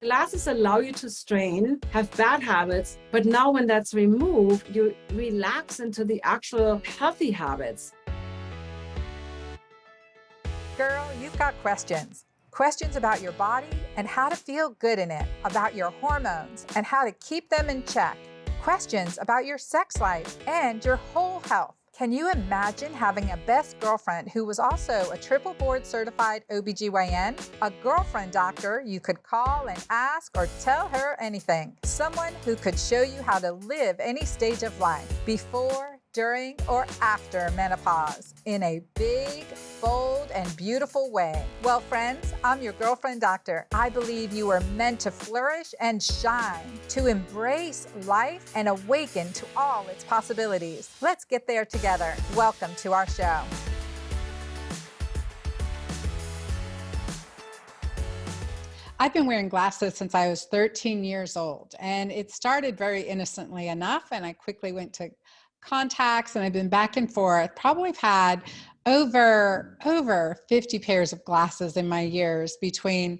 Glasses allow you to strain, have bad habits, but now when that's removed, you relax into the actual healthy habits. Girl, you've got questions. Questions about your body and how to feel good in it, about your hormones and how to keep them in check. Questions about your sex life and your whole health. Can you imagine having a best girlfriend who was also a triple board certified OBGYN? A girlfriend doctor you could call and ask or tell her anything. Someone who could show you how to live any stage of life, before, during, or after menopause, in a big, bold, and beautiful way. Well, friends, I'm your girlfriend doctor. I believe you are meant to flourish and shine, to embrace life and awaken to all its possibilities. Let's get there together. Welcome to our show. I've been wearing glasses since I was 13 years old, and it started very innocently enough, and I quickly went to contacts, and I've been back and forth. Probably had over 50 pairs of glasses in my years, between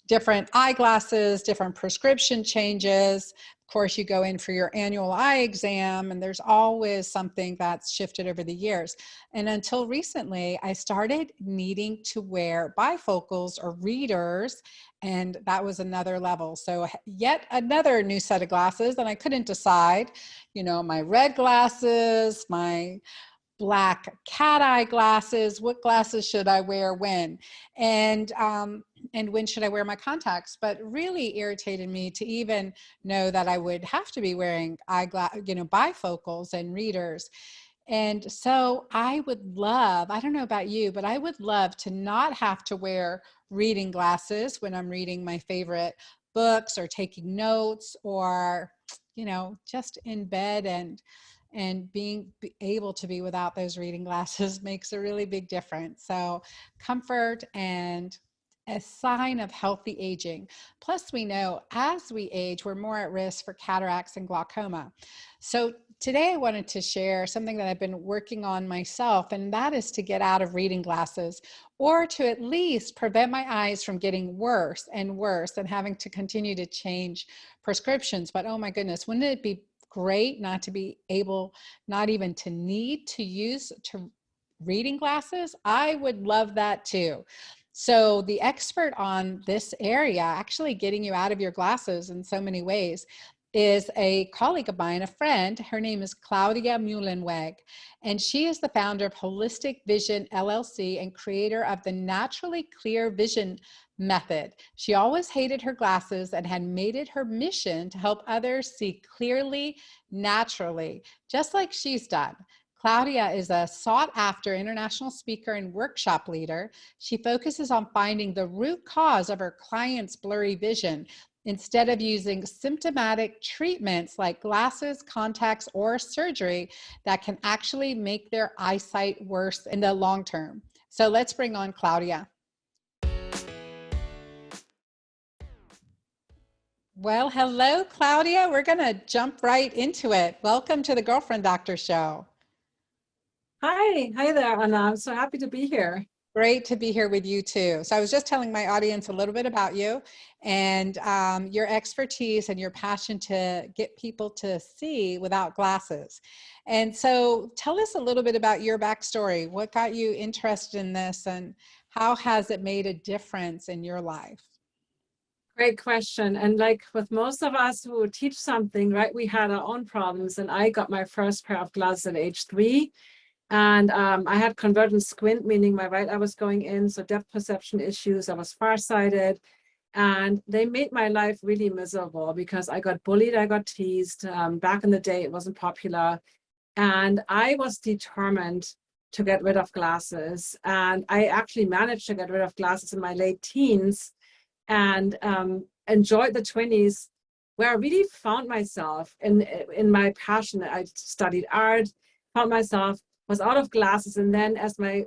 different eyeglasses, different prescription changes. Of course, you go in for your annual eye exam, and there's always something that's shifted over the years. And until recently, I started needing to wear bifocals or readers, and that was another level. So yet another new set of glasses, and I couldn't decide, my red glasses, my black cat eye glasses, what glasses should I wear when? And when should I wear my contacts? But really irritated me to even know that I would have to be wearing bifocals and readers. And so I would love, I don't know about you, but I would love to not have to wear reading glasses when I'm reading my favorite books or taking notes, or, just in bed, and being able to be without those reading glasses makes a really big difference. So comfort and a sign of healthy aging. Plus, we know as we age, we're more at risk for cataracts and glaucoma. So today I wanted to share something that I've been working on myself, and that is to get out of reading glasses, or to at least prevent my eyes from getting worse and worse and having to continue to change prescriptions. But oh my goodness, wouldn't it be great not to be able, not even to need to use reading glasses? I would love that too. So the expert on this area, actually getting you out of your glasses in so many ways, is a colleague of mine, a friend. Her name is Claudia Muehlenweg, and she is the founder of Holistic Vision LLC and creator of the Naturally Clear Vision Method. She always hated her glasses and had made it her mission to help others see clearly, naturally, just like she's done. Claudia is a sought-after international speaker and workshop leader. She focuses on finding the root cause of her clients' blurry vision instead of using symptomatic treatments like glasses, contacts, or surgery that can actually make their eyesight worse in the long term. So let's bring on Claudia. Well, hello, Claudia. We're going to jump right into it. Welcome to the Girlfriend Doctor Show. Hi there, Anna. I'm so happy to be here. Great to be here with you too. So I was just telling my audience a little bit about you and your expertise and your passion to get people to see without glasses. And so tell us a little bit about your backstory. What got you interested in this, and how has it made a difference in your life? Great question. And like with most of us who teach something, right, we had our own problems. And I got my first pair of glasses at age 3. And I had convergent squint, meaning my right eye was going in, so depth perception issues. I was farsighted, and they made my life really miserable because I got bullied, I got teased. Back in the day, it wasn't popular, and I was determined to get rid of glasses. And I actually managed to get rid of glasses in my late teens, and enjoyed the 20s, where I really found myself in my passion. I studied art, found myself, was out of glasses. And then as my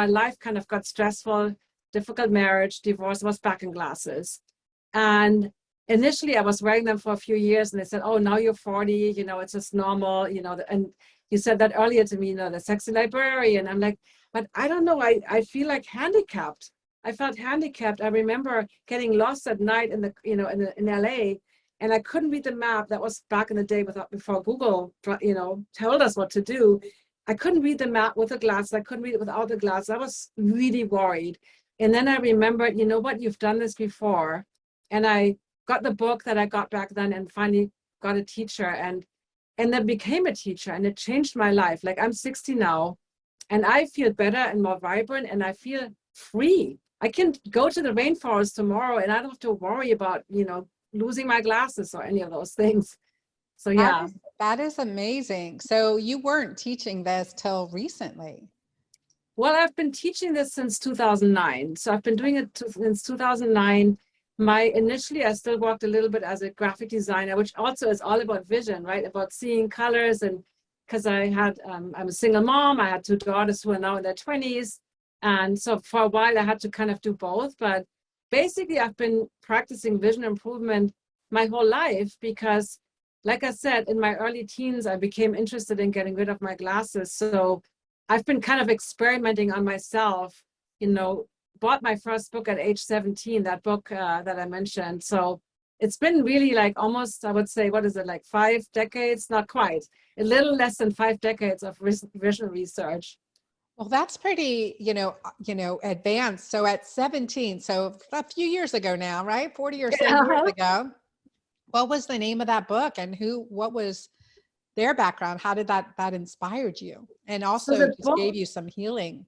life kind of got stressful, difficult marriage, divorce, I was back in glasses. And initially I was wearing them for a few years, and they said, oh, now you're 40, it's just normal, and you said that earlier to me, the sexy librarian. I'm like, but I don't know, I feel like handicapped. I felt handicapped. I remember getting lost at night in the, in LA, and I couldn't read the map. That was back in the day before Google, told us what to do. I couldn't read the map with the glasses. I couldn't read it without the glasses. I was really worried. And then I remembered, you know what, you've done this before. And I got the book that I got back then and finally got a teacher and then became a teacher, and it changed my life. Like, I'm 60 now and I feel better and more vibrant, and I feel free. I can go to the rainforest tomorrow and I don't have to worry about, losing my glasses or any of those things. So yeah. That is amazing. So you weren't teaching this till recently. Well, I've been teaching this since 2009. So I've been doing it since 2009. Initially, I still worked a little bit as a graphic designer, which also is all about vision, right? About seeing colors. And because I'm a single mom, I had two daughters who are now in their 20s. And so for a while, I had to kind of do both. But basically, I've been practicing vision improvement my whole life because, like I said, in my early teens, I became interested in getting rid of my glasses. So I've been kind of experimenting on myself, bought my first book at age 17, that book that I mentioned. So it's been really like almost, I would say, what is it, like 5 decades? Not quite, a little less than 5 decades of vision research. Well, that's pretty, advanced. So at 17, so a few years ago now, right? 40 or so years ago. What was the name of that book, and what was their background? How did that inspired you? And also just gave you some healing.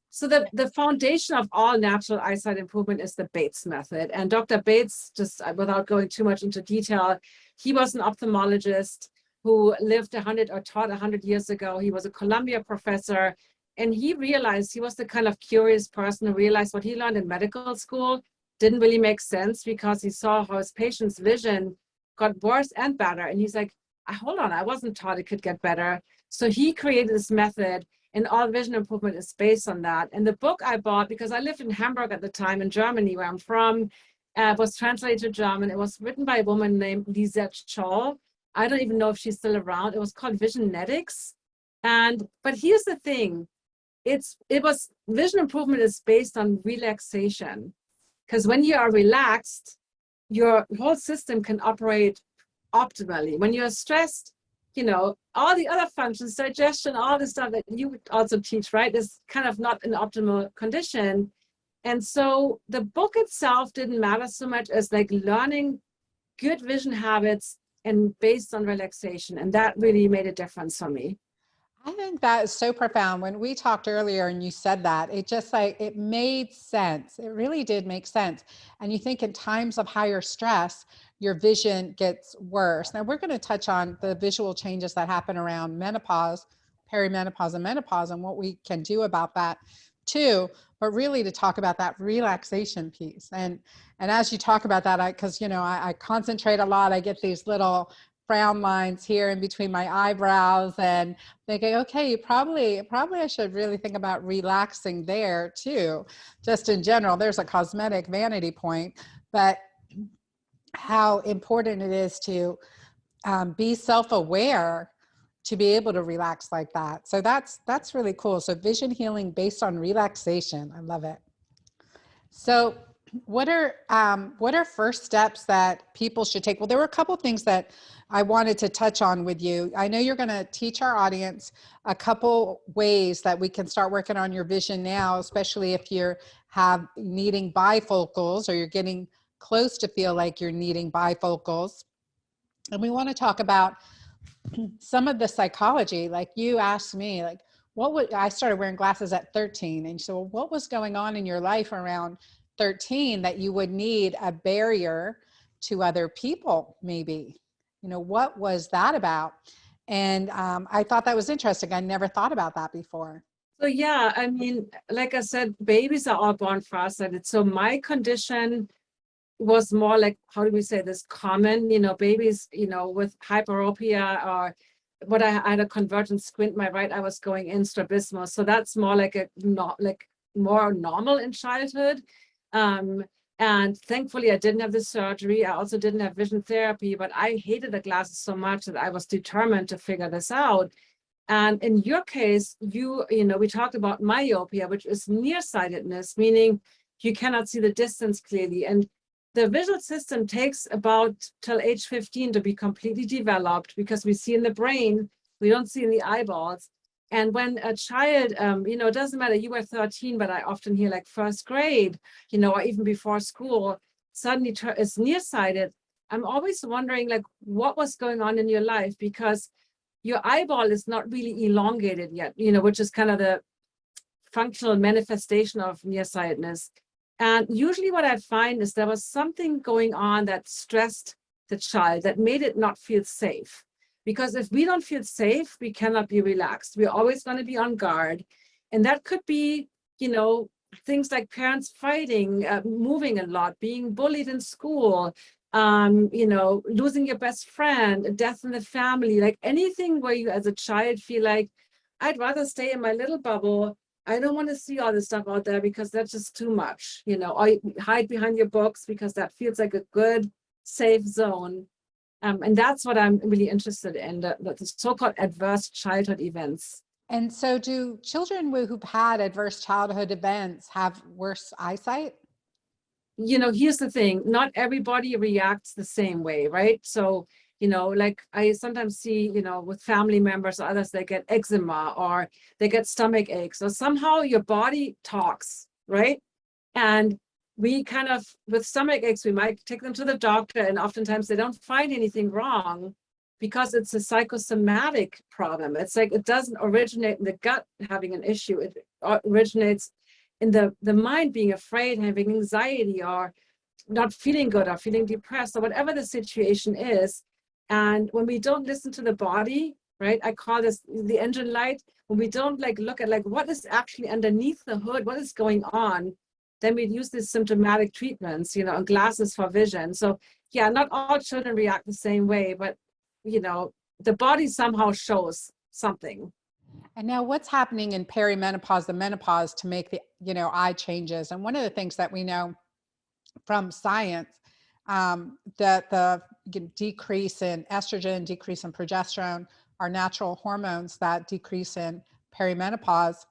So the foundation of all natural eyesight improvement is the Bates method. And Dr. Bates, just without going too much into detail, he was an ophthalmologist who lived 100 or taught 100 years ago. He was a Columbia professor. And he realized, he was the kind of curious person who realized what he learned in medical school didn't really make sense, because he saw how his patient's vision got worse and better. And he's like, hold on, I wasn't taught it could get better. So he created this method, and all vision improvement is based on that. And the book I bought, because I lived in Hamburg at the time, in Germany, where I'm from, was translated to German. It was written by a woman named Lisette Scholl. I don't even know if she's still around. It was called Visionetics. But here's the thing. Vision improvement is based on relaxation. Because when you are relaxed, your whole system can operate optimally. When you're stressed, all the other functions, digestion, all the stuff that you also teach, right, is kind of not in optimal condition. And so the book itself didn't matter so much as like learning good vision habits and based on relaxation. And that really made a difference for me. I think that is so profound. When we talked earlier and you said that, it made sense. It really did make sense. And you think in times of higher stress, your vision gets worse. Now we're going to touch on the visual changes that happen around menopause, perimenopause, and menopause, and what we can do about that too. But really to talk about that relaxation piece. And as you talk about that, because I concentrate a lot, I get these little frown lines here in between my eyebrows, and thinking, okay, probably I should really think about relaxing there too. Just in general, there's a cosmetic vanity point, but how important it is to be self-aware to be able to relax like that. So that's really cool. So vision healing based on relaxation. I love it. So what are first steps that people should take? Well, there were a couple of things that I wanted to touch on with you. I know you're going to teach our audience a couple ways that we can start working on your vision now, especially if you're needing bifocals, or you're getting close to feel like you're needing bifocals. And we want to talk about some of the psychology. Like you asked me, like, I started wearing glasses at 13. And so what was going on in your life around 13 that you would need a barrier to other people, maybe? What was that about? And I thought that was interesting. I never thought about that before. So yeah, I mean, like I said, babies are all born farsighted. So my condition was more like, how do we say this, common, babies, with hyperopia, or what I had a convergent squint, my right eye was going in strabismus. So that's more like more normal in childhood. And thankfully I didn't have the surgery. I also didn't have vision therapy, but I hated the glasses so much that I was determined to figure this out. And in your case, we talked about myopia, which is nearsightedness, meaning you cannot see the distance clearly. And the visual system takes about till age 15 to be completely developed, because we see in the brain, we don't see in the eyeballs. And when a child, it doesn't matter, you were 13, but I often hear like first grade, or even before school, suddenly is nearsighted. I'm always wondering, like, what was going on in your life, because your eyeball is not really elongated yet, which is kind of the functional manifestation of nearsightedness. And usually what I find is there was something going on that stressed the child, that made it not feel safe. Because if we don't feel safe, we cannot be relaxed. We're always going to be on guard. And that could be, things like parents fighting, moving a lot, being bullied in school, losing your best friend, a death in the family, like anything where you as a child feel like, I'd rather stay in my little bubble. I don't want to see all this stuff out there because that's just too much, or you hide behind your books because that feels like a good, safe zone. And that's what I'm really interested in, the so-called adverse childhood events. And so do children who've had adverse childhood events have worse eyesight? Here's the thing, not everybody reacts the same way, right? So, like I sometimes see, with family members or others, they get eczema or they get stomach aches, or somehow your body talks, right? And we kind of, with stomach aches, we might take them to the doctor, and oftentimes they don't find anything wrong because it's a psychosomatic problem. It's like, it doesn't originate in the gut having an issue. It originates in the mind being afraid, having anxiety, or not feeling good, or feeling depressed, or whatever the situation is. And when we don't listen to the body, right, I call this the engine light, when we don't look at what is actually underneath the hood, what is going on, then we use these symptomatic treatments, and glasses for vision. So yeah, not all children react the same way, but the body somehow shows something. And now what's happening in perimenopause, the menopause, to make the, eye changes? And one of the things that we know from science, that the decrease in estrogen, decrease in progesterone, our natural hormones that decrease in perimenopause,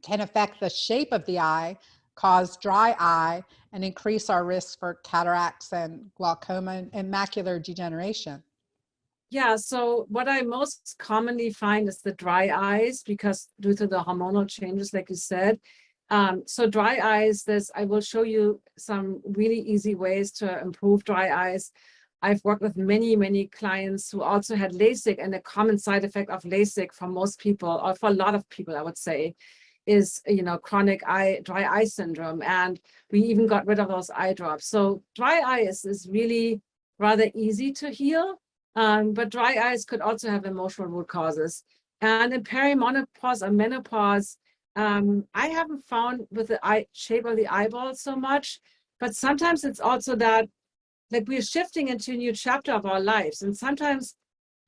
can affect the shape of the eye, cause dry eye, and increase our risk for cataracts and glaucoma and macular degeneration. Yeah, so what I most commonly find is the dry eyes, because due to the hormonal changes, like you said. So dry eyes, I will show you some really easy ways to improve dry eyes. I've worked with many, many clients who also had LASIK, and a common side effect of LASIK for most people, or for a lot of people, I would say, is, chronic dry eye syndrome. And we even got rid of those eye drops. So dry eye is really rather easy to heal. But dry eyes could also have emotional root causes. And in perimenopause or menopause, I haven't found with the eye shape of the eyeball so much, but sometimes it's also that, like, we're shifting into a new chapter of our lives. And sometimes,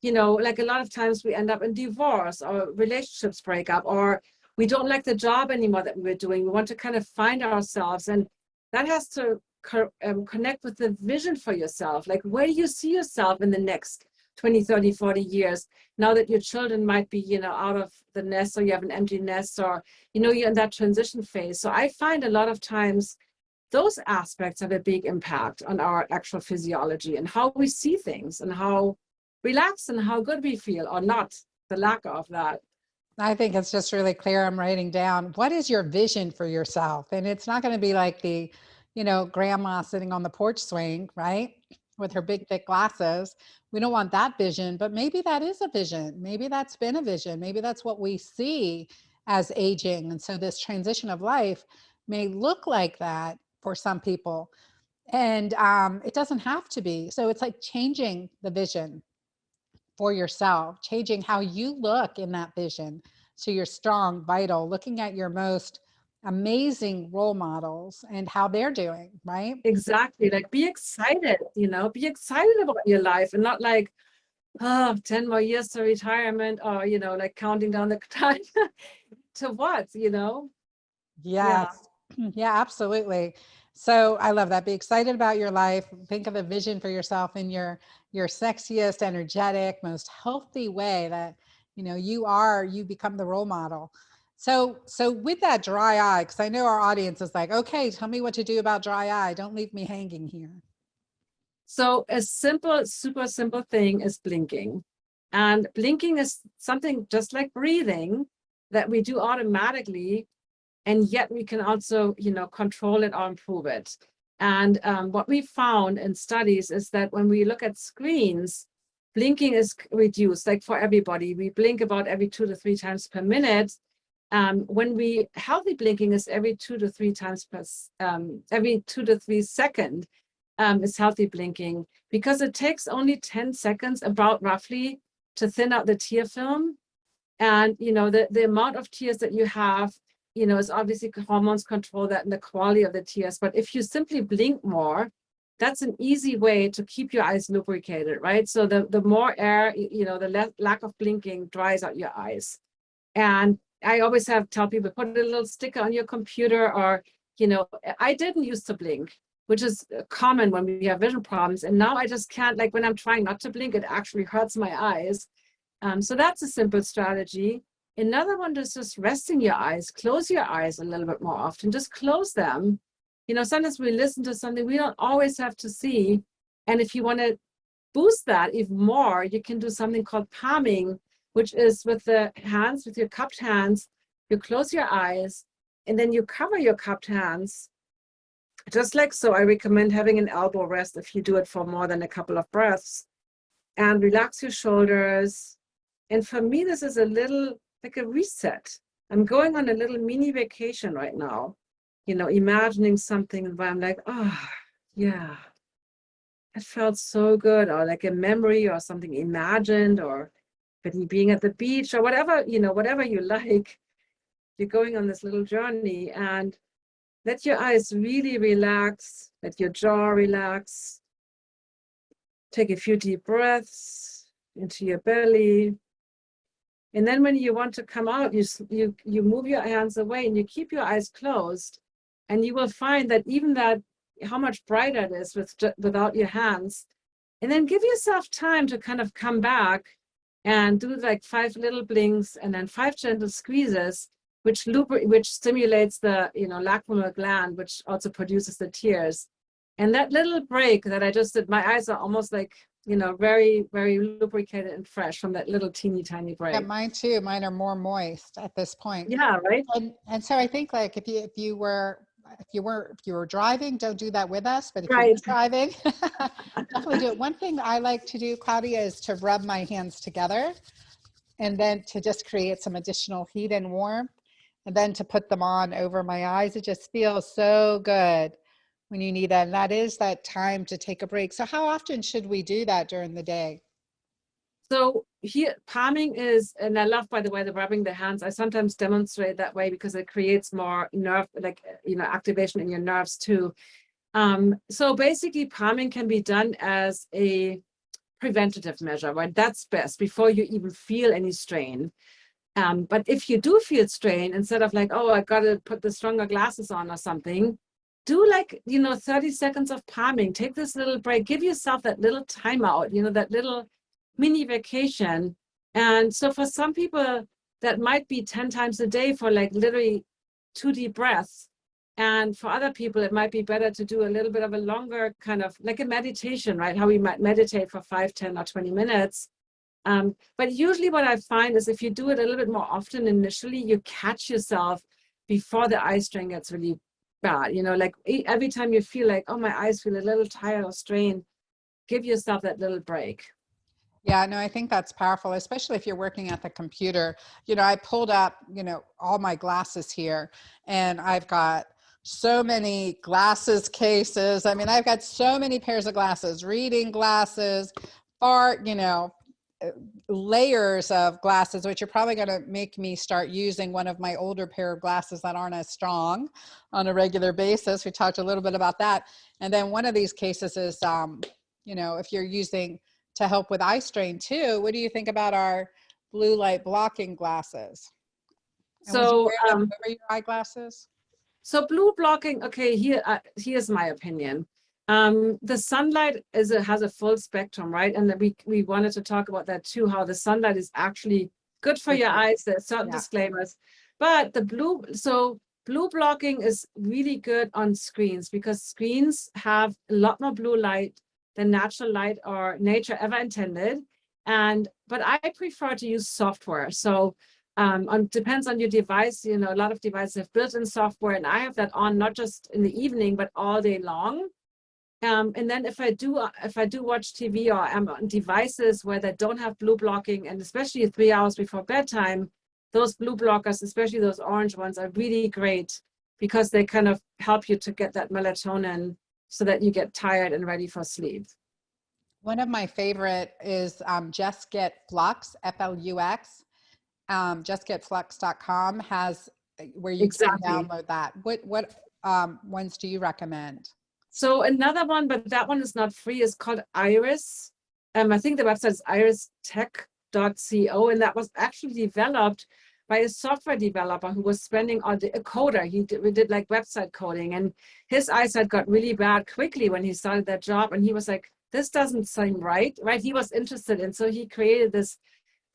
like a lot of times we end up in divorce, or relationships break up, or we don't like the job anymore that we were doing. We want to kind of find ourselves. And that has to connect with the vision for yourself. Like, where do you see yourself in the next 20, 30, 40 years, now that your children might be, out of the nest, or you have an empty nest, or, you're in that transition phase. So I find a lot of times those aspects have a big impact on our actual physiology and how we see things, and how relaxed and how good we feel, or not, the lack of that. I think it's just really clear. I'm writing down, what is your vision for yourself? And it's not going to be like the, grandma sitting on the porch swing, right, with her big, thick glasses. We don't want that vision, but maybe that is a vision. Maybe that's been a vision. Maybe that's what we see as aging. And so this transition of life may look like that for some people. And it doesn't have to be. So it's like changing the vision for yourself, changing how you look in that vision. So you're strong, vital, looking at your most amazing role models and how they're doing, right? Exactly. Like, be excited, be excited about your life, and not like, 10 more years to retirement, or, like counting down the time to what, Yeah. Yes. Yeah, absolutely. So I love that. Be excited about your life. Think of a vision for yourself in your sexiest, energetic, most healthy way that, you become the role model. So with that dry eye, because I know our audience is like, okay, tell me what to do about dry eye. Don't leave me hanging here. So a simple, super simple thing is blinking. And blinking is something just like breathing that we do automatically, and yet we can also, control it or improve it. And what we found in studies is that when we look at screens, blinking is reduced. Like for everybody, we blink about every 2 to 3 times per minute. Healthy blinking is every 2 to 3 times every 2 to 3 seconds is healthy blinking, because it takes only 10 seconds, about roughly, to thin out the tear film. And, the amount of tears that you have, is obviously hormones control that and the quality of the tears. But if you simply blink more, that's an easy way to keep your eyes lubricated, right? So the more air, the lack of blinking dries out your eyes. And I always tell people, put a little sticker on your computer, or, I didn't used to blink, which is common when we have vision problems. And now I just can't, like when I'm trying not to blink, it actually hurts my eyes. So that's a simple strategy. Another one is just resting your eyes. Close your eyes a little bit more often. Just close them. Sometimes we listen to something we don't always have to see. And if you want to boost that even more, you can do something called palming, which is with the hands, with your cupped hands, you close your eyes and then you cover your cupped hands. Just like so, I recommend having an elbow rest if you do it for more than a couple of breaths, and relax your shoulders. And for me, this is a little like a reset. I'm going on a little mini vacation right now, imagining something where I'm like, oh, yeah, it felt so good, or like a memory or something imagined, or being at the beach or whatever, whatever you like. You're going on this little journey, and let your eyes really relax. Let your jaw relax. Take a few deep breaths into your belly. And then when you want to come out, you move your hands away and you keep your eyes closed. And you will find that even how much brighter it is without your hands. And then give yourself time to kind of come back and do like 5 little blinks and then 5 gentle squeezes, which stimulates the lacrimal gland, which also produces the tears. And that little break that I just did, my eyes are almost like very, very lubricated and fresh from that little teeny tiny break. Yeah, mine too. Mine are more moist at this point. Yeah, right. And so I think, like, if you were driving, don't do that with us. But if Right. you're driving, definitely do it. One thing I like to do, Claudia, is to rub my hands together, and then to just create some additional heat and warmth, and then to put them on over my eyes. It just feels so good when you need that. And that is that time to take a break. So how often should we do that during the day? So here, palming is, and I love, by the way, the rubbing the hands. I sometimes demonstrate that way because it creates more nerve, activation in your nerves too. So basically, palming can be done as a preventative measure, right? That's best before you even feel any strain. But if you do feel strain, instead of like, oh, I got to put the stronger glasses on or something, do 30 seconds of palming. Take this little break. Give yourself that little timeout, that little mini vacation. And so for some people, that might be 10 times a day for literally 2 deep breaths. And for other people, it might be better to do a little bit of a longer kind of like a meditation, right? How we might meditate for 5, 10, or 20 minutes. But usually what I find is if you do it a little bit more often initially, you catch yourself before the eye strain gets really bad. Every time you feel like, oh, my eyes feel a little tired or strained, give yourself that little break. Yeah, no, I think that's powerful, especially if you're working at the computer. I pulled up, all my glasses here, and I've got so many glasses cases. I mean, I've got so many pairs of glasses, reading glasses, layers of glasses, which are probably going to make me start using one of my older pair of glasses that aren't as strong on a regular basis. We talked a little bit about that. And then one of these cases is, if you're using to help with eye strain too, what do you think about our blue light blocking glasses? And So would you wear them over your eyeglasses? So blue blocking, okay, here's my opinion. The sunlight has a full spectrum, right? And we wanted to talk about that too, how the sunlight is actually good for your eyes. There's certain disclaimers. But blue blocking is really good on screens because screens have a lot more blue light than natural light or nature ever intended. But I prefer to use software. So depends on your device. You know, a lot of devices have built-in software, and I have that on not just in the evening, but all day long. And then if I do watch TV or I'm on devices where they don't have blue blocking, and especially 3 hours before bedtime, those blue blockers, especially those orange ones, are really great because they kind of help you to get that melatonin so that you get tired and ready for sleep. One of my favorite is Just Get Flux, Flux. JustGetFlux.com has where you can download that. What ones do you recommend? So another one, but that one is not free, is called Iris. I think the website is iristech.co, and that was actually developed by a software developer who was spending on a coder. We did like website coding, and his eyesight got really bad quickly when he started that job. And he was like, this doesn't seem right? He was interested. And so he created this.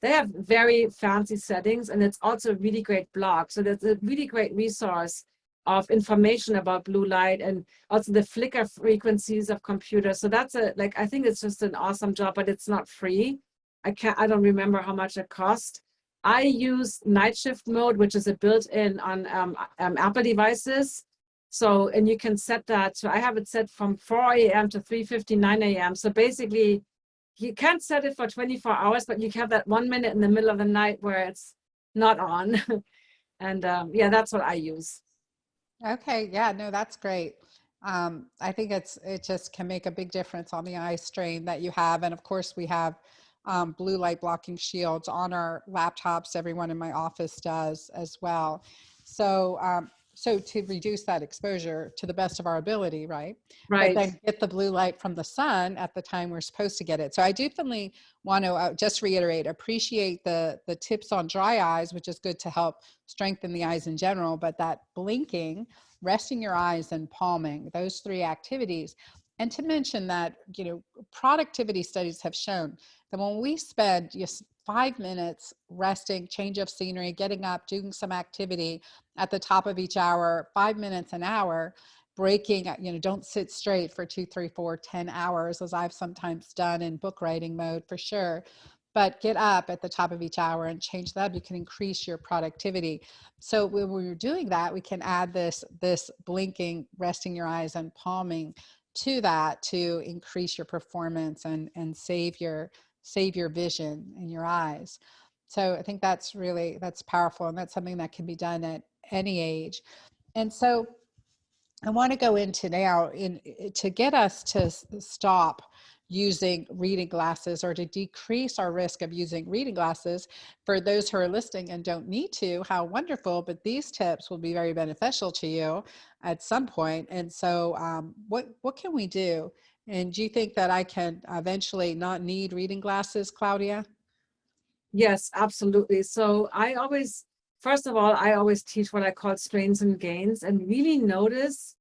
They have very fancy settings, and it's also a really great blog. So that's a really great resource of information about blue light and also the flicker frequencies of computers. So that's I think it's just an awesome job, but it's not free. I don't remember how much it cost. I use night shift mode, which is a built-in on Apple devices. So, and you can set that. So I have it set from 4 a.m. to 3:59 a.m. So basically, you can't set it for 24 hours, but you have that 1 minute in the middle of the night where it's not on. And yeah, that's what I use. Okay, yeah, no, that's great. I think it just can make a big difference on the eye strain that you have. And of course, we have blue light blocking shields on our laptops. Everyone in my office does as well. So, so to reduce that exposure to the best of our ability, right? Right. But then get the blue light from the sun at the time we're supposed to get it. So I definitely want to just reiterate, appreciate the tips on dry eyes, which is good to help strengthen the eyes in general, but that blinking, resting your eyes, and palming, those 3 activities. And to mention that, you know, productivity studies have shown that when we spend just 5 minutes resting, change of scenery, getting up, doing some activity at the top of each hour, 5 minutes an hour, breaking, you know, don't sit straight for 2, 3, 4, 10 hours, as I've sometimes done in book writing mode for sure. But get up at the top of each hour and change that. You can increase your productivity. So when we're doing that, we can add this blinking, resting your eyes, and palming to that to increase your performance and save your vision in your eyes. So I think that's powerful, and that's something that can be done at any age. And so I want to go into now to get us to stop using reading glasses, or to decrease our risk of using reading glasses. For those who are listening and don't need to, how wonderful, but these tips will be very beneficial to you at some point. And so what can we do? And do you think that I can eventually not need reading glasses, Claudia? Yes, absolutely. So first of all, I always teach what I call strains and gains, and really notice,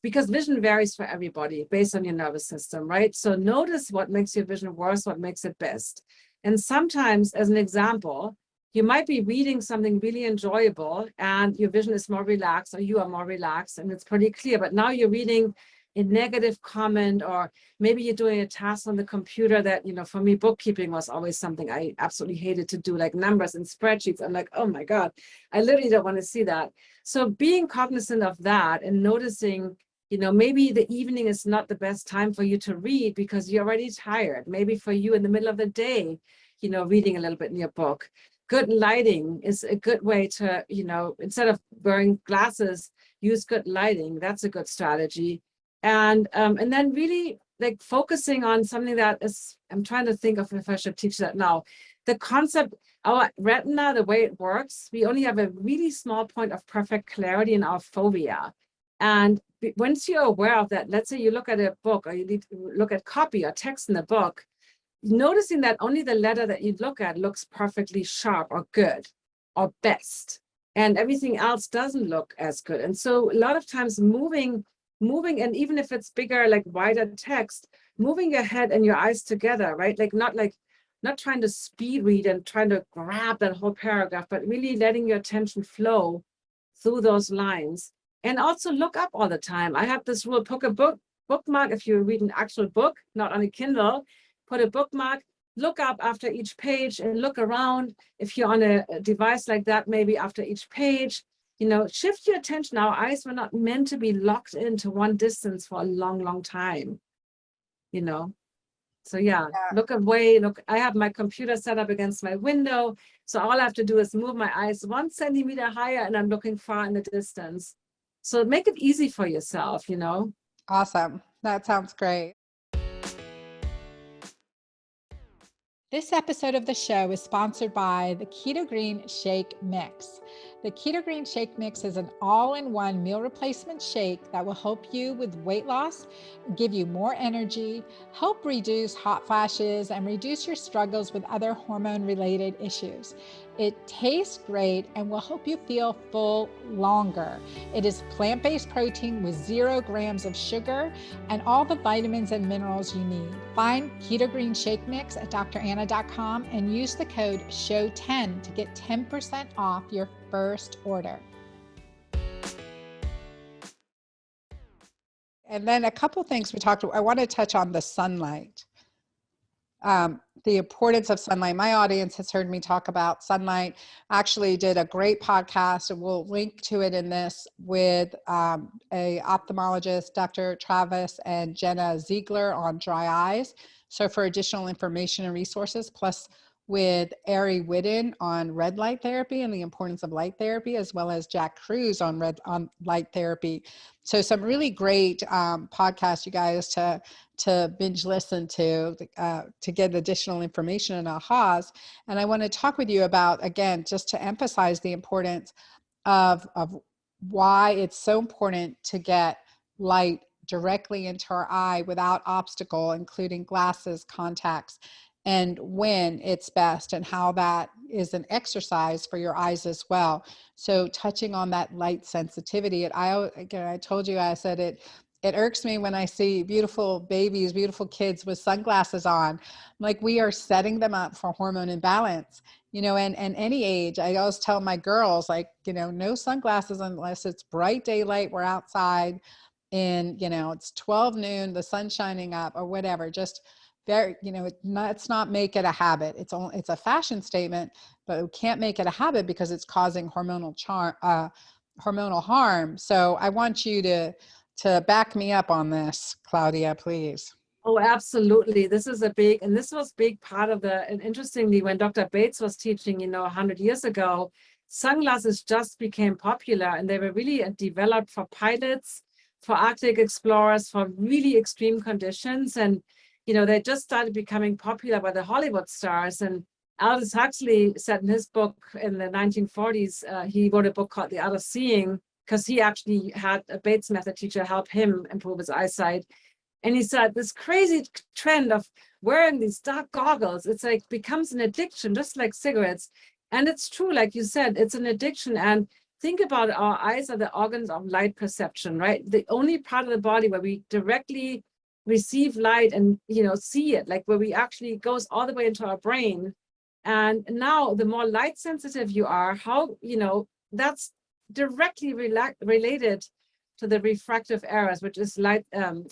because vision varies for everybody based on your nervous system, right? So notice what makes your vision worse, what makes it best. And sometimes, as an example, you might be reading something really enjoyable and your vision is more relaxed, or you are more relaxed, and it's pretty clear. But now you're reading a negative comment, or maybe you're doing a task on the computer that, you know, for me, bookkeeping was always something I absolutely hated to do, like numbers and spreadsheets. I'm like, oh my God, I literally don't want to see that. So being cognizant of that and noticing, you know, maybe the evening is not the best time for you to read because you're already tired. Maybe for you in the middle of the day, you know, reading a little bit in your book. Good lighting is a good way to, you know, instead of wearing glasses, use good lighting. That's a good strategy. And then really like focusing on something that is, I'm trying to think of if I should teach that now. The concept, our retina, the way it works, we only have a really small point of perfect clarity in our fovea. And once you're aware of that, let's say you look at a book, or you look at copy or text in the book, noticing that only the letter that you look at looks perfectly sharp or good or best, and everything else doesn't look as good. And so a lot of times moving, and even if it's bigger, like wider text, moving your head and your eyes together, right? Like not like not trying to speed read and trying to grab that whole paragraph, but really letting your attention flow through those lines. And also look up all the time. I have this rule, put a bookmark if you read an actual book, not on a Kindle, put a bookmark, look up after each page and look around. If you're on a device like that, maybe after each page, shift your attention. Our eyes were not meant to be locked into one distance for a long, long time, So yeah, look away. Look, I have my computer set up against my window. So all I have to do is move my eyes 1 centimeter higher and I'm looking far in the distance. So make it easy for yourself, Awesome. That sounds great. This episode of the show is sponsored by the Keto Green Shake Mix. The Keto Green Shake Mix is an all-in-one meal replacement shake that will help you with weight loss, give you more energy, help reduce hot flashes, and reduce your struggles with other hormone-related issues. It tastes great and will help you feel full longer. It is plant-based protein with 0 grams of sugar and all the vitamins and minerals you need. Find Keto Green Shake Mix at dranna.com and use the code SHOW10 to get 10% off your first order. And then a couple things I want to touch on the sunlight. The importance of sunlight. My audience has heard me talk about sunlight. Actually did a great podcast, and we'll link to it in this, with a ophthalmologist, Dr. Travis and Jenna Ziegler, on dry eyes. So for additional information and resources, plus with Ari Whitten on red light therapy and the importance of light therapy, as well as Jack Cruz on light therapy. So some really great podcasts, you guys, to binge listen to get additional information and ahas. And I want to talk with you about, again, just to emphasize the importance of why it's so important to get light directly into our eye without obstacle, including glasses, contacts, and when it's best, and how that is an exercise for your eyes as well. So touching on that light sensitivity, I told you, I said it irks me when I see beautiful babies, beautiful kids with sunglasses on. Like, we are setting them up for hormone imbalance, and any age. I always tell my girls, no sunglasses unless it's bright daylight, we're outside, and it's 12 noon, the sun's shining up, or whatever. Just very, let's not make it a habit. It's a fashion statement, but we can't make it a habit because it's causing hormonal harm. So I want you to back me up on this, Claudia, please. Oh, absolutely. This was big part of and interestingly, when Dr. Bates was teaching, 100 years ago, sunglasses just became popular, and they were really developed for pilots, for Arctic explorers, for really extreme conditions. And they just started becoming popular by the Hollywood stars. And Aldous Huxley said in his book in the 1940s, he wrote a book called The Art of Seeing, because he actually had a Bates method teacher help him improve his eyesight. And he said this crazy trend of wearing these dark goggles, it's like becomes an addiction, just like cigarettes. And it's true, like you said, it's an addiction. And think about it, our eyes are the organs of light perception, right? The only part of the body where we directly receive light and see it, like where we actually goes all the way into our brain. And now the more light sensitive you are, how that's directly related to the refractive errors, which is light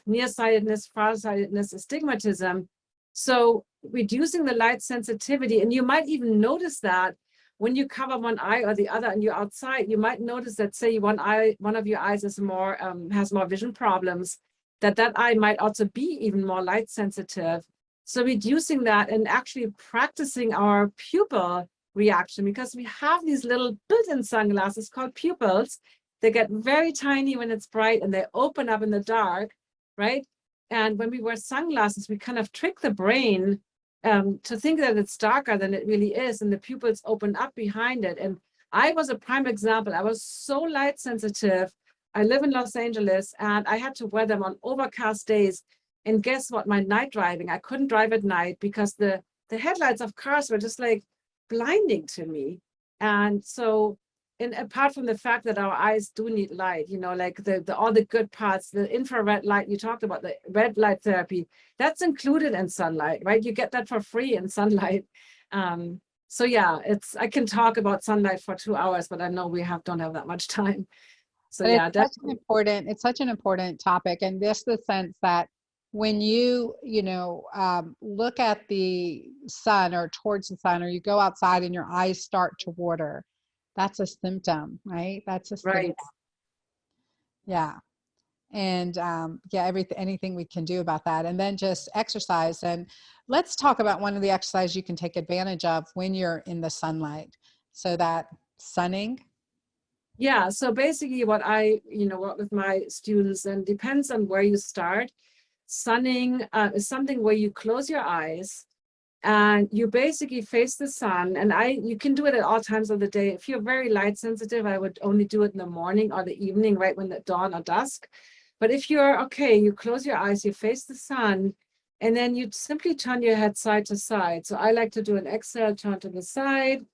nearsightedness, farsightedness, astigmatism. So reducing the light sensitivity, and you might even notice that when you cover one eye or the other and you're outside, you might notice that, say, one of your eyes is more has more vision problems, that eye might also be even more light sensitive. So reducing that and actually practicing our pupil reaction, because we have these little built-in sunglasses called pupils. They get very tiny when it's bright and they open up in the dark, right? And when we wear sunglasses, we kind of trick the brain to think that it's darker than it really is, and the pupils open up behind it. And I was a prime example. I was so light sensitive. I live in Los Angeles, and I had to wear them on overcast days. And guess what? My night driving, I couldn't drive at night because the headlights of cars were just like blinding to me. And so and apart from the fact that our eyes do need light, you know, like the all the good parts, the infrared light you talked about, the red light therapy, that's included in sunlight, right? You get that for free in sunlight. So yeah, I can talk about sunlight for 2 hours, but I know we don't have that much time. So But yeah, it's such an important topic, and this the sense that when you look at the sun or towards the sun, or you go outside and your eyes start to water, that's a symptom, right? That's a symptom. right. Yeah. And yeah, anything we can do about that, and then just exercise. And let's talk about one of the exercises you can take advantage of when you're in the sunlight. So that sunning. Yeah, so basically what I, work with my students, and depends on where you start. Sunning is something where you close your eyes and you basically face the sun. And you can do it at all times of the day. If you're very light sensitive, I would only do it in the morning or the evening, right when the dawn or dusk. But if you're okay, you close your eyes, you face the sun, and then you simply turn your head side to side. So I like to do an exhale, turn to the side,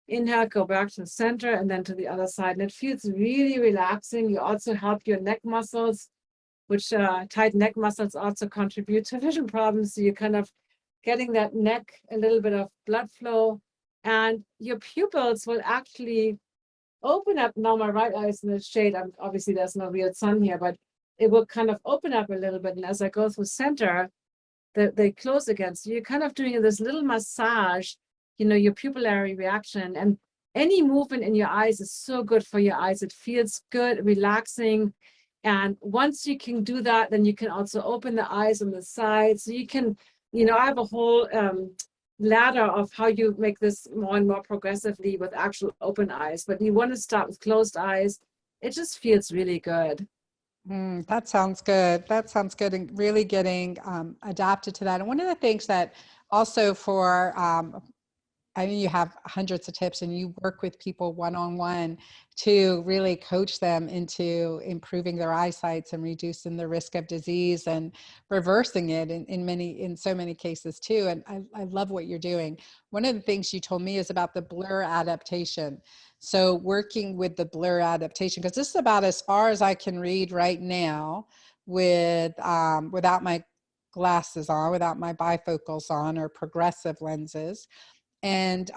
inhale, go back to the center, and then to the other side. And it feels really relaxing. You also help your neck muscles, which tight neck muscles also contribute to vision problems. So you're kind of getting that neck, a little bit of blood flow, and your pupils will actually open up. Now my right eye is in the shade. Obviously there's no real sun here, but it will kind of open up a little bit. And as I go through center, they close again. So you're kind of doing this little massage, your pupillary reaction. And any movement in your eyes is so good for your eyes. It feels good, relaxing. And once you can do that, then you can also open the eyes on the side. So you can, I have a whole ladder of how you make this more and more progressively with actual open eyes. But you want to start with closed eyes. It just feels really good. That sounds good. That sounds good, and really getting adapted to that. And one of the things that also I mean, you have hundreds of tips and you work with people one-on-one to really coach them into improving their eyesight and reducing the risk of disease and reversing it in so many cases too. And I love what you're doing. One of the things you told me is about the blur adaptation. So working with the blur adaptation, because this is about as far as I can read right now without my glasses on, without my bifocals on or progressive lenses. And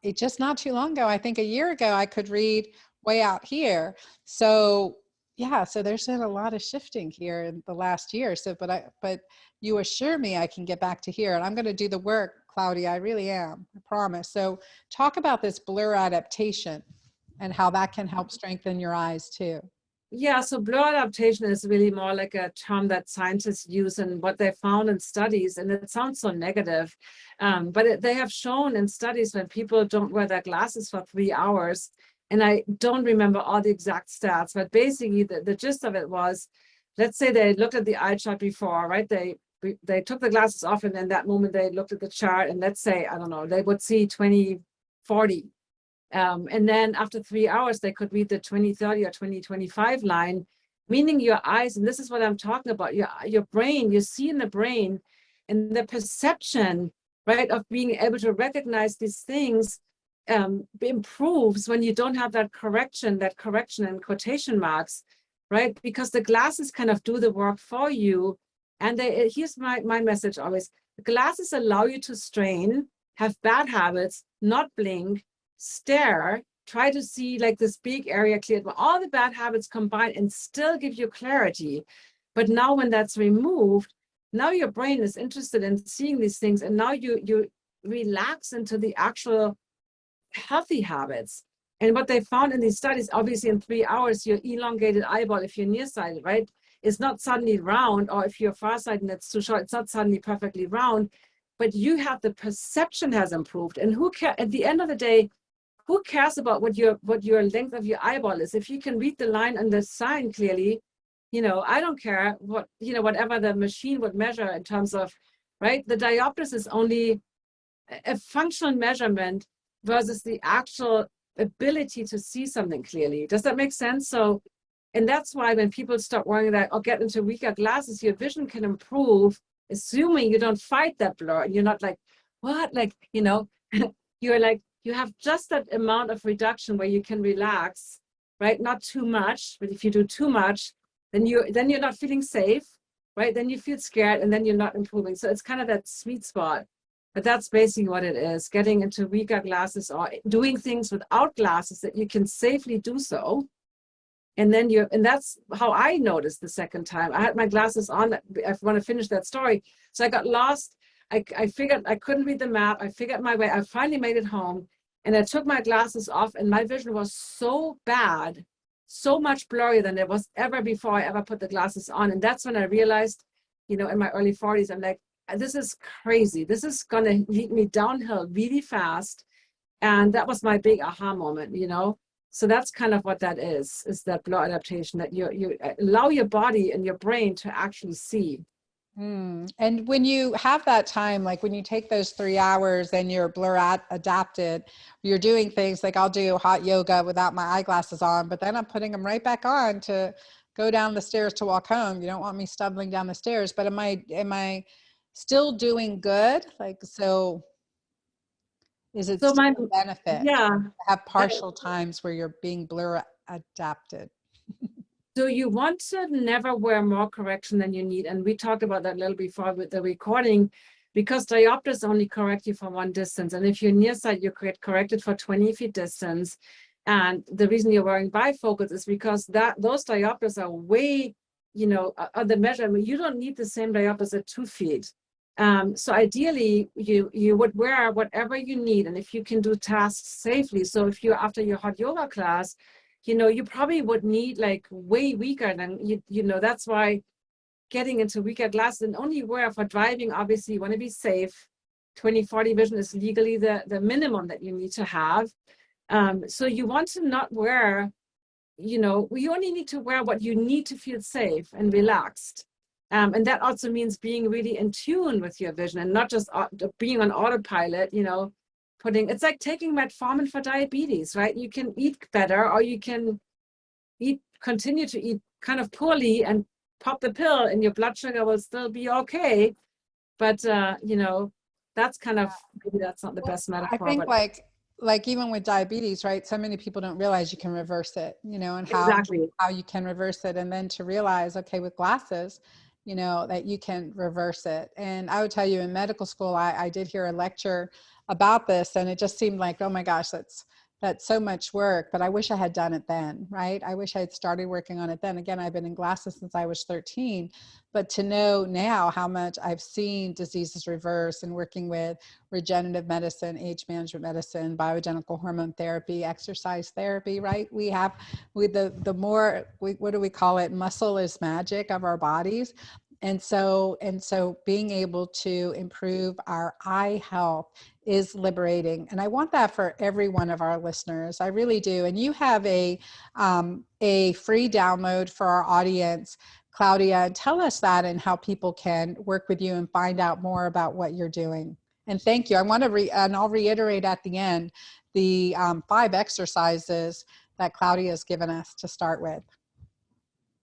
it just not too long ago, I think a year ago, I could read way out here. So yeah, so there's been a lot of shifting here in the last year. So, but you assure me I can get back to here, and I'm going to do the work, Claudia. I really am, I promise. So talk about this blur adaptation and how that can help strengthen your eyes too. Yeah, so blur adaptation is really more like a term that scientists use and what they found in studies, and it sounds so negative, but they have shown in studies when people don't wear their glasses for 3 hours, and I don't remember all the exact stats, but basically the gist of it was, let's say they looked at the eye chart before, right? They took the glasses off, and in that moment they looked at the chart, and let's say, I don't know, they would see 20/40. And then after 3 hours, they could read the 20/30 or 20/25 line, meaning your eyes, and this is what I'm talking about, your brain, you see in the brain, and the perception, right, of being able to recognize these things improves when you don't have that correction in quotation marks, right? Because the glasses kind of do the work for you. And here's my message always: the glasses allow you to strain, have bad habits, not blink, stare, try to see like this big area cleared, all the bad habits combined, and still give you clarity. But now when that's removed, now your brain is interested in seeing these things, and now you relax into the actual healthy habits. And what they found in these studies, obviously in 3 hours, your elongated eyeball, if you're nearsighted, right, is not suddenly round, or if you're farsighted and it's too short, it's not suddenly perfectly round, but you have the perception has improved. And who cares at the end of the day? Who cares about what your length of your eyeball is? If you can read the line on the sign clearly, I don't care whatever the machine would measure in terms of, right? The diopters is only a functional measurement versus the actual ability to see something clearly. Does that make sense? So, and that's why when people start worrying that or get into weaker glasses, your vision can improve, assuming you don't fight that blur and you're not like, what? Like, you're like, you have just that amount of reduction where you can relax, right? Not too much, but if you do too much, then you're not feeling safe, right? Then you feel scared, and then you're not improving. So it's kind of that sweet spot. But that's basically what it is, getting into weaker glasses or doing things without glasses that you can safely do so. And then and that's how I noticed the second time. I had my glasses on. I want to finish that story. So I got lost. I figured I couldn't read the map. I figured my way. I finally made it home, and I took my glasses off, and my vision was so bad, so much blurrier than it was ever before I ever put the glasses on. And that's when I realized, you know, in my early 40s, I'm like, this is crazy. This is going to lead me downhill really fast. And that was my big aha moment, you know. So that's kind of what that is that blur adaptation, that you allow your body and your brain to actually see. And when you have that time, like when you take those 3 hours and you're adapted, you're doing things like I'll do hot yoga without my eyeglasses on, but then I'm putting them right back on to go down the stairs to walk home. You don't want me stumbling down the stairs, but am I still doing good? Like, so is it So still a benefit to have partial times where you're being blur adapted? So you want to never wear more correction than you need. And we talked about that a little before with the recording, because diopters only correct you for one distance. And if you're nearsighted, you get corrected for 20 feet distance. And the reason you're wearing bifocals is because those diopters are way, you know, on the measure. I mean, you don't need the same diopters at 2 feet. So ideally, you would wear whatever you need. And if you can do tasks safely. So if you're after your hot yoga class, you know, you probably would need like way weaker than, you know, that's why getting into weaker glasses, and only wear for driving, obviously you want to be safe. 20/40 vision is legally the minimum that you need to have. So you want to not wear, you know, you only need to wear what you need to feel safe and relaxed. And that also means being really in tune with your vision and not just being on autopilot, you know, it's like taking metformin for diabetes, right? You can eat better, or you can continue to eat kind of poorly and pop the pill, and your blood sugar will still be okay. But, you know, that's kind of, maybe that's not the best metaphor. I think but like even with diabetes, right? So many people don't realize you can reverse it, you know, and how you can reverse it. And then to realize, okay, with glasses, you know, that you can reverse it. And I would tell you in medical school, I did hear a lecture about this, and it just seemed like, oh my gosh, that's so much work, but I wish I had done it then, right? I wish I had started working on it then. Again, I've been in glasses since I was 13, but to know now how much I've seen diseases reverse and working with regenerative medicine, age management medicine, bioidentical hormone therapy, exercise therapy, right? We have, the more, what do we call it? Muscle is magic of our bodies. And so being able to improve our eye health is liberating. And I want that for every one of our listeners. I really do. And you have a free download for our audience, Claudia. Tell us that and how people can work with you and find out more about what you're doing. And thank you. I want to and I'll reiterate at the end the 5 exercises that Claudia has given us to start with.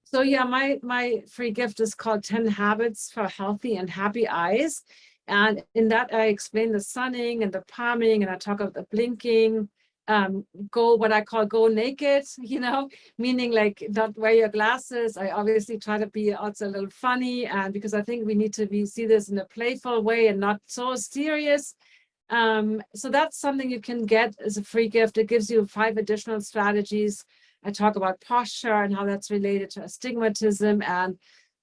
So yeah, my free gift is called 10 Habits for Healthy and Happy Eyes. And in that, I explain the sunning and the palming, and I talk about the blinking, what I call go naked, you know, meaning like not wear your glasses. I obviously try to be also a little funny, and because I think we need to see this in a playful way and not so serious. So that's something you can get as a free gift. It gives you 5 additional strategies. I talk about posture and how that's related to astigmatism, and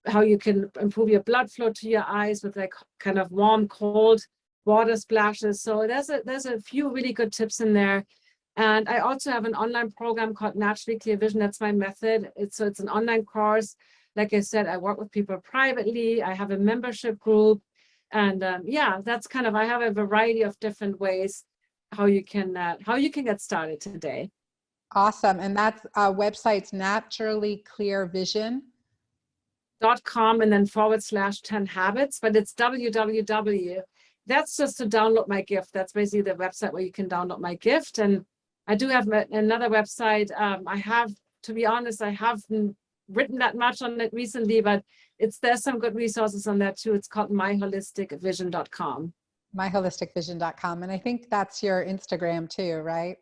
how you can improve your blood flow to your eyes with like kind of warm, cold water splashes. So there's a few really good tips in there. And I also have an online program called Naturally Clear Vision. That's my method. It's an online course. Like I said, I work with people privately. I have a membership group. And yeah, that's kind of, I have a variety of different ways how you can get started today. Awesome. And that's website's naturallyclearvision.com and then /10 habits, but it's www. That's just to download my gift. That's basically the website where you can download my gift. And I do have another website. I have, to be honest, I haven't written that much on it recently, but there's some good resources on that too. It's called myholisticvision.com. myholisticvision.com. And I think that's your Instagram too, right?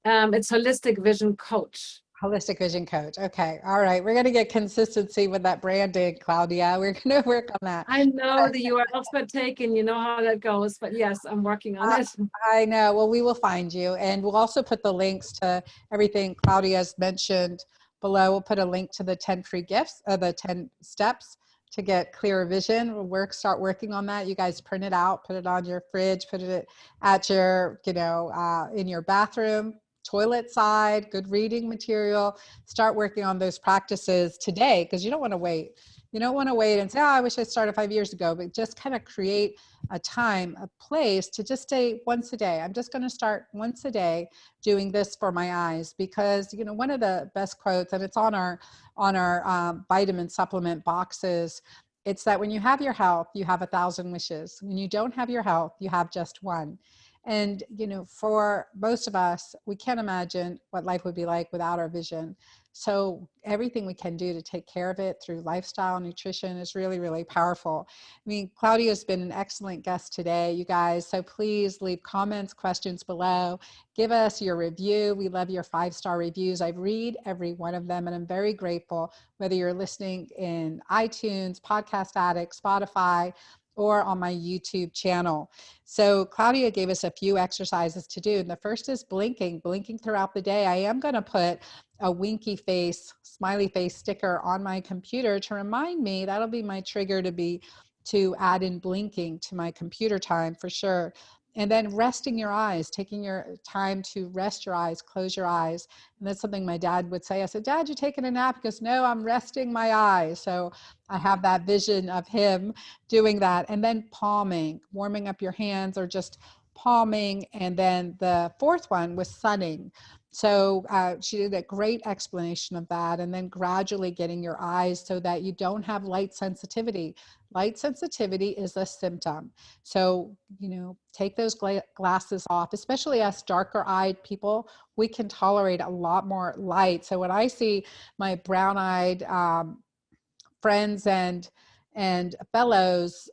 It's Holistic Vision Coach. Holistic Vision Coach. Okay. All right. We're going to get consistency with that branding, Claudia. We're going to work on that. I know the URLs were taken, you know how that goes, but yes, I'm working on it. I know. Well, we will find you, and we'll also put the links to everything Claudia's mentioned below. We'll put a link to the 10 free gifts, the 10 steps to get clearer vision. We'll start working on that. You guys print it out, put it on your fridge, put it at your, in your bathroom, toilet side, good reading material. Start working on those practices today, because you don't want to wait. You don't want to wait and say, oh, I wish I started 5 years ago, but just kind of create a time, a place to just say once a day. I'm just going to start once a day doing this for my eyes, because one of the best quotes, and it's on our vitamin supplement boxes, it's that when you have your health, you have 1,000 wishes. When you don't have your health, you have just one. And for most of us, we can't imagine what life would be like without our vision. So everything we can do to take care of it through lifestyle, nutrition is really, really powerful. I mean, Claudia has been an excellent guest today, you guys. So please leave comments, questions below. Give us your review. We love your 5-star reviews. I read every one of them, and I'm very grateful, whether you're listening in iTunes, Podcast Addict, Spotify, or on my YouTube channel. So Claudia gave us a few exercises to do. And the first is blinking throughout the day. I am going to put a winky face, smiley face sticker on my computer to remind me. That'll be my trigger to add in blinking to my computer time for sure. And then resting your eyes, taking your time to rest your eyes, close your eyes. And that's something my dad would say. I said, Dad, you taking a nap? He goes, no, I'm resting my eyes. So I have that vision of him doing that. And then palming, warming up your hands, or just palming. And then the fourth one was sunning. So she did a great explanation of that. And then gradually getting your eyes so that you don't have light sensitivity. Light sensitivity is a symptom. So, take those glasses off, especially us darker eyed people. We can tolerate a lot more light. So when I see my brown eyed friends and fellows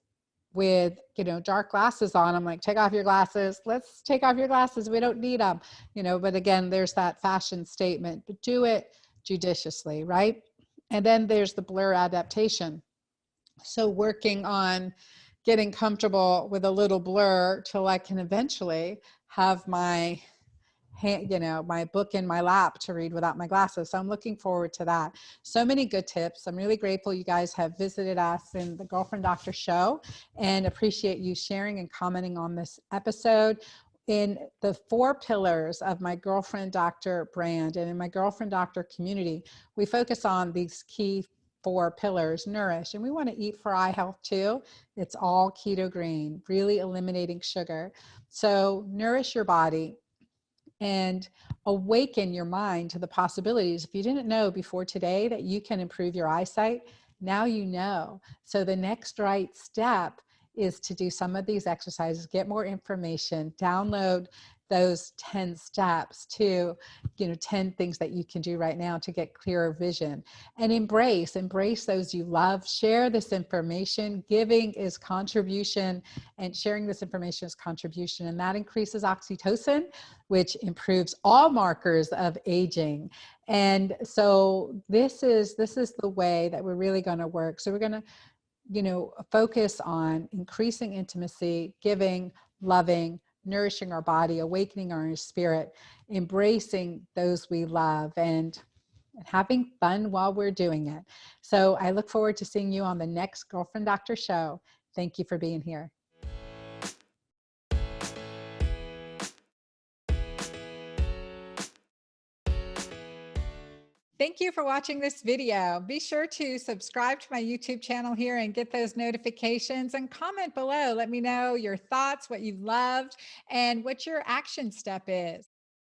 with dark glasses on, I'm like, take off your glasses. Let's take off your glasses. We don't need them. But again, there's that fashion statement, but do it judiciously, right? And then there's the blur adaptation. So working on getting comfortable with a little blur till I can eventually have my my book in my lap to read without my glasses. So I'm looking forward to that. So many good tips. I'm really grateful you guys have visited us in the Girlfriend Doctor show, and appreciate you sharing and commenting on this episode. In the 4 pillars of my Girlfriend Doctor brand and in my Girlfriend Doctor community, we focus on these key 4 pillars. Nourish, and we want to eat for eye health too. It's all keto green, really eliminating sugar. So nourish your body and awaken your mind to the possibilities. If you didn't know before today that you can improve your eyesight, now you know. So the next right step is to do some of these exercises, get more information, download those 10 steps to, 10 things that you can do right now to get clearer vision, and embrace those you love. Share this information. Giving is contribution, and sharing this information is contribution, and that increases oxytocin, which improves all markers of aging. And so this is the way that we're really going to work. So we're going to focus on increasing intimacy, giving, loving, nourishing our body, awakening our spirit, embracing those we love, and having fun while we're doing it. So I look forward to seeing you on the next Girlfriend Doctor show. Thank you for being here. Thank you for watching this video. Be sure to subscribe to my YouTube channel here and get those notifications, and comment below. Let me know your thoughts, what you loved, and what your action step is.